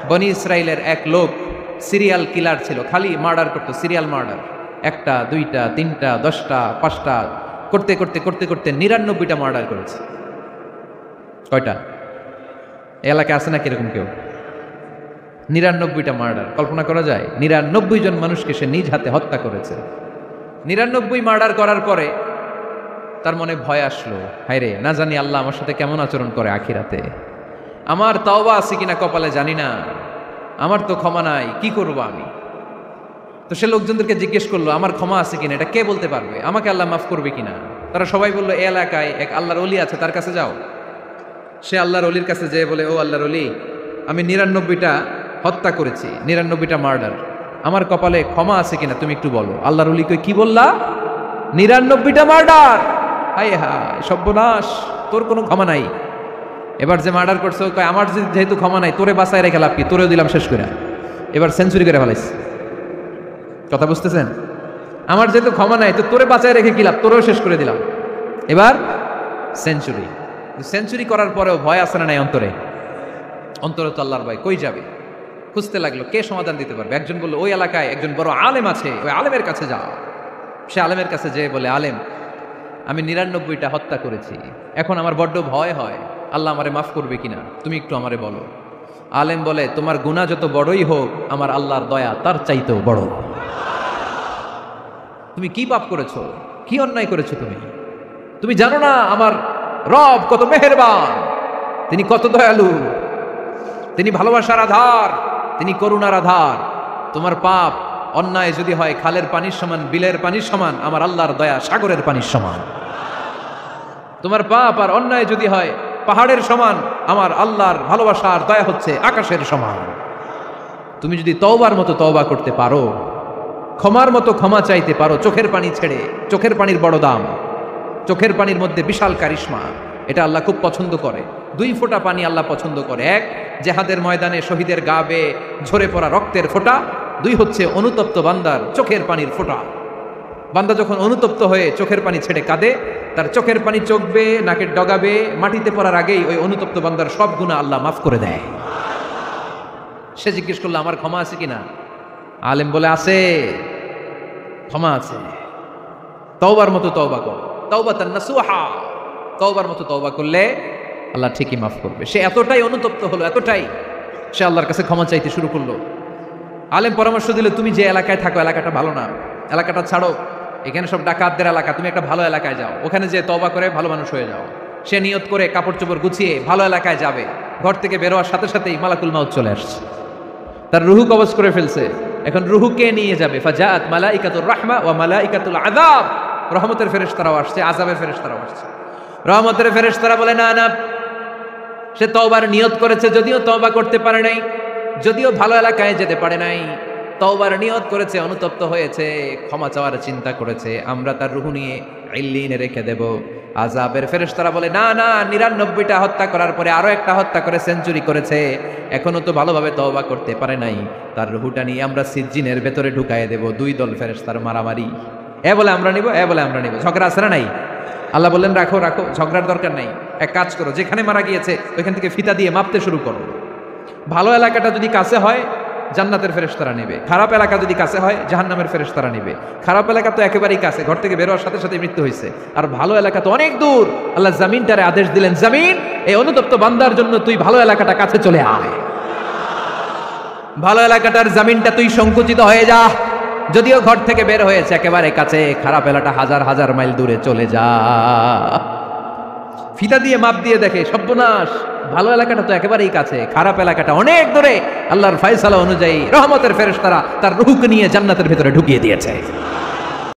বনি ইসরায়েলের এক লোক সিরিয়াল কিলার ছিল, খালি মার্ডার করতো, সিরিয়াল মার্ডার, 1টা 2টা 3টা 10টা 5টা করতে করতে করতে করতে 99টা মার্ডার করেছে। কয়টা? এলাকায় আছে না কিরকম কেউ? 99টা মার্ডার, কল্পনা করা যায়? 99 জন মানুষকে সে নিজ হাতে হত্যা করেছে। 99 মার্ডার করার পরে তার মনে ভয় আসলো, হায় রে, না জানি আল্লাহ আমার সাথে কেমন আচরণ করে আখিরাতে, আমার তাওবা আছে কিনা কপালে জানি না, আমার তো ক্ষমা নাই, কি করব আমি? তো সে লোকজনদেরকে জিজ্ঞেস করলো, আমার ক্ষমা আছে কিনা, এটা কে বলতে পারবে, আমাকে আল্লাহ মাফ করবে কিনা? তারা সবাই বললো, এই এলাকায় এক আল্লাহর ওলি আছে, তার কাছে যাও। সে আল্লাহর ওলির কাছে যেয়ে বলে, ও আল্লাহর ওলি, আমি 99টা হত্যা করেছি, 99টা মার্ডার, আমার কপালে ক্ষমা আছে কিনা তুমি একটু বলো। আল্লাহর ওলি কই, কি বললা? 99টা মার্ডার? হায় হায়, সর্বনাশ, তোর কোনো ক্ষমা নাই। এবার যে মার্ডার করছে কয়, আমার যেহেতু ক্ষমা নাই, তোরে বাঁচায় রেখে লাভ কি, তোরেও দিলাম শেষ করে। এবার সেঞ্চুরি করে ফেলাইছে। কথা বুঝতেছেন? আমার যেহেতু ক্ষমা নাই, তো তোরে বাঁচায় রেখে কি লাভ, তোরেও শেষ করে দিলাম। এবার সেঞ্চুরি। সেঞ্চুরি করার পরেও ভয় আসে না নাই অন্তরে? অন্তরে তো আল্লাহর ভয়, কই যাবে? খুঁজতে লাগলো কে সমাধান দিতে পারবে। একজন বললো, ওই এলাকায় একজন বড় আলেম আছে, ওই আলেমের কাছে যাও। সে আলেমের কাছে যেয়ে বলে, আলেম, আমি 99টা হত্যা করেছি, এখন আমার বড্ড ভয় হয়, আল্লাহ আমারে মাফ করবে কিনা, তুমি একটু আমারে বলো। আলেম বলে, তোমার গুনাহ যত বড়ই হোক, আমার আল্লাহর দয়া তার চাইতেও বড়। তুমি কি পাপ করেছো, কি অন্যায় করেছো তুমি? তুমি জানো না আমার রব কত মেহেরবান, তিনি কত দয়ালু, তিনি ভালোবাসার আধার, তিনি করুণার আধার। তোমার পাপ অন্যায় যদি হয় খালের পানির সমান, বিলের পানির সমান, আমার আল্লাহর দয়া সাগরের পানির সমান। তোমার পাপ আর অন্যায় যদি হয় পাহাড়ের সমান, আমার আল্লাহর ভালোবাসার দয়া হচ্ছে আকাশের সমান। তুমি যদি তওবার মতো তওবা করতে পারো, ক্ষমার মতো ক্ষমা চাইতে পারো, চোখের পানি ছেড়ে, চোখের পানির বড় দাম, চোখের পানির মধ্যে বিশাল কারিশমা, এটা আল্লাহ খুব পছন্দ করে। 2 ফোঁটা পানি আল্লাহ পছন্দ করে, 1 জেহাদের ময়দানে শহীদের গা বেয়ে ঝরে পড়া রক্তের ফোঁটা, 2 হচ্ছে অনুতপ্ত বান্দার চোখের পানির ফোঁটা। বান্দা যখন অনুতপ্ত হয়ে চোখের পানি ছেড়ে কাঁদে, তার চোখের পানি চোখ বেয়ে, নাকের ডগা বেয়ে মাটিতে পড়ার আগেই ওই অনুতপ্ত বান্দার সব গুনাহ আল্লাহ মাফ করে দেয়। সে জিজ্ঞেস করলো, আমার ক্ষমা আছে কিনা? আলেম বলে, আছে, ক্ষমা আছে। তওবার মতো তওবা কর, তাওবাতান নাসুহা, তওবার মতো তওবা করলে আল্লাহ ঠিকই মাফ করবে। সে এতটাই অনুতপ্ত হলো, এতটাই, সে আল্লাহর কাছে ক্ষমা চাইতে শুরু করলো। আলেম পরামর্শ দিল, তুমি যে এলাকায় থাকো এলাকাটা ভালো না, এলাকাটা ছাড়ো, এখানে সব ডাকাতদের এলাকা, তুমি একটা ভালো এলাকায় যাও, ওখানে যে তওবা করে ভালো মানুষ হয়ে যাও। সে নিয়ত করে কাপড় চোপড় গুছিয়ে ভালো এলাকায় যাবে। ঘর থেকে বেরোয়ার সাথে সাথেই মালাকুল মাউত চলে আসছে, তার রুহু কবজ করে ফেলছে। এখন রুহু কে নিয়ে যাবে? ফাজাআত মালাইকাতুর রাহমা ওয়া মালাইকাতুল আযাব, রহমতের ফেরেশতারাও আসছে, আযাবের ফেরেশতারাও আসছে। রহমতের ফেরেশতারা বলে, না না, সে তওবার নিয়ত করেছে, যদিও তওবা করতে পারে নাই, যদিও ভালো এলাকায় যেতে পারে নাই, তওবার নিয়ত করেছে, অনুতপ্ত হয়েছে, ক্ষমা চাওয়ার চিন্তা করেছে, আমরা তার রুহু নিয়ে ইল্লিনে রেখে দেব। আযাবের ফেরেশতারা বলে, না না, 99টা হত্যা করার পরে আরো একটা হত্যা করে সেঞ্চুরি করেছে, এখনো তো ভালোভাবে তওবা করতে পারে নাই, তার রুহুটা নিয়ে আমরা সিজ্জিনের ভেতরে ঢুকায়ে দেব। 2 দল ফেরেশতার মারামারি, এ বলে আমরা নিব, এ বলে আমরা নিব, ঝগড়া আছে না নাই? আল্লাহ বললেন, রাখো রাখো, ঝগড়ার দরকার নাই, এক কাজ করো, যেখানে মারা গিয়েছে ওইখান থেকে ফিতা দিয়ে মাপতে শুরু করো। ভালো এলাকাটা যদি কাছে হয় জান্নাতের ফেরেশতারা নেবে, খারাপ এলাকা যদি কাছে হয় জাহান্নামের ফেরেশতারা নেবে। খারাপ এলাকা তো একেবারেই কাছে, ঘর থেকে বেরোয়ার সাথে সাথে মৃত্যু হয়েছে, আর ভালো এলাকা তো অনেক দূর। আল্লাহ জামিনটারে আদেশ দিলেন, জামিন, এই অনুতপ্ত বান্দার জন্য তুই ভালো এলাকাটা কাছে চলে আয়, ভালো এলাকাটার জামিনটা তুই সংকুচিত হয়ে যা, যদিও ঘর থেকে বের হয়েছে একেবারে কাছে, খারাপ এলাকাটা হাজার হাজার মাইল দূরে চলে যা। ফিতা দিয়ে মাপ দিয়ে দেখে, সর্বনাশ, ভালো এলাকাটা তো একেবারেই কাছে, খারাপ এলাকাটা অনেক দূরে। আল্লাহর ফয়সালা অনুযায়ী রহমতের ফেরেশতারা তার রূহকে নিয়ে জান্নাতের ভেতরে ঢুকিয়ে দিয়েছে।